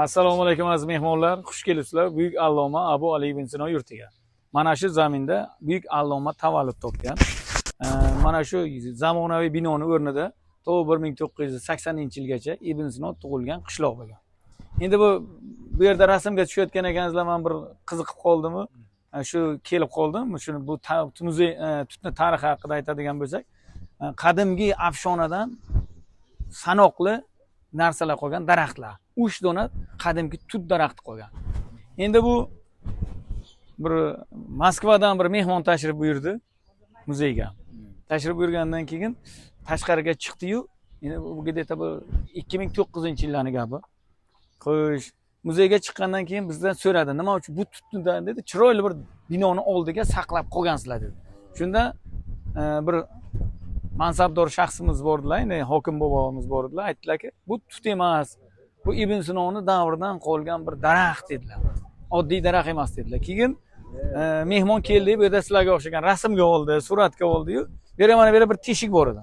Assalomu alaykum aziz mehmonlar, xush kelibsizlar Buyuk alloma Abu Ali ibn Sino yurtiga. Mana shu zaminda buyuk alloma tavallud topgan. Mana shu zamonaviy binoni o'rnida 1980-yilgacha Ibn Sino tug'ilgan qishloq bo'lgan. Endi bu yerda rasmga tushayotgan ekaningizlar, men bir qiziqib qoldimmi? Shu kelib qoldim. Shuni bu muzey tutni tarixi haqida aytadigan bo'lsak, qadimgi afshonadan sanoqli narsalar qolgan daraxtlar. 3 dona qadimgi tut daraxti qolgan. Endi bu bir Moskvadan bir mehmon tashrif buyurdi muzeyga. Tashrif buyurgandan keyin tashqariga chiqdi-yu, endi bu где-то 2009-yillarning gapi. Xo'sh, muzeyga chiqqandan keyin bizdan so'radi, nima uchun bu tutni dedi, chiroyli bir binoni oldiga saqlab qolgansizlar dedi. Shunda bir mansabdor shaxsimiz bordilar, ya'ni hokim bobomiz bordilar, aytdilarki, bu tut emas, bu Ibn Sinoni davridan qolgan bir daraxt dedilar. Oddiy daraxt emas dedilar. Keyin mehmon keldi, bu yerda sizlarga o'xshagan rasmga oldi, suratga oldi-yu, mana bir teshik bor edi.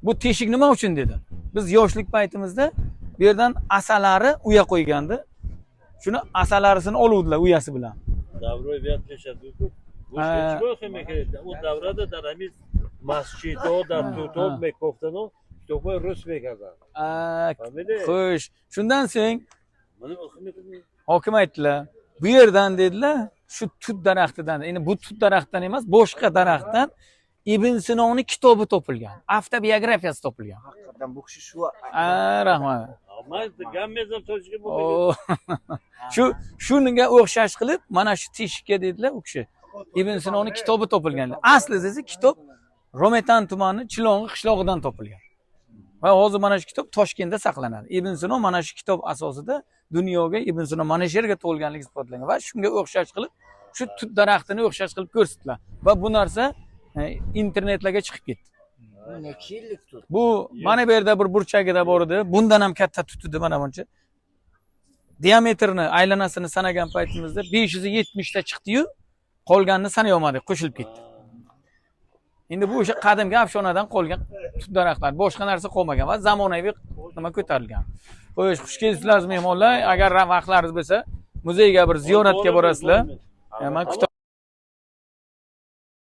Bu teshik nima uchun dedi? Biz yoshlik paytimizda bu yerdan asalari uya qo'ygandi. Shuni asalarisini oluvdilar uyasi bilan. Davroy viyat yashadi-ku. U davrada daramiz masjidda da tutib mekoftano to'g'ri rus bekarlar. Xo'sh, shundan so'ng hokim aytdilar, bu yerdan dedilar, shu tut daraxtidan, endi bu tut daraxtdan emas, boshqa daraxtdan Ibn Sinoni kitobi topilgan, avtobiografiyasi topilgan. Haqiqatan bu kishi shu. Rahmat. Shu shunga o'xshash qilib, mana shu teshikka dedilar u kishi. Ibn Sinoni kitobi topilgan. Aslida esa kitob Rometan tumani Chilongi qishlog'idan topilgan. Va hozir mana shu kitob Toshkentda saqlanadi. Ibn Sino mana shu kitob asosida dunyoga Ibn Sino mana shu yerga tug'ilganligi isbotlangan va shunga o'xshash qilib, shu tut daraxtini o'xshash qilib ko'rsatdilar. Va bu narsa internetlarga chiqib ketdi. necha yillik tut? Bu mana bu yerda bir burchagida bor edi. Bundan ham katta tut edi mana buncha. Diametrini, aylanasini sanagan paytimizda 570 ta chiqdi-yu, qolganini sanay olmadik, qo'shilib ketdi. Endi bu o'sha qadimgi afshonadan qolgan tut daraxtlar, boshqa narsa qolmagan va zamonaviy nima ko'tarilgan. Xo'sh, xush kelibsizlar mehmonlar. Agar vaqtlaringiz bo'lsa, muzeyga bir ziyoratga borasizlar. Men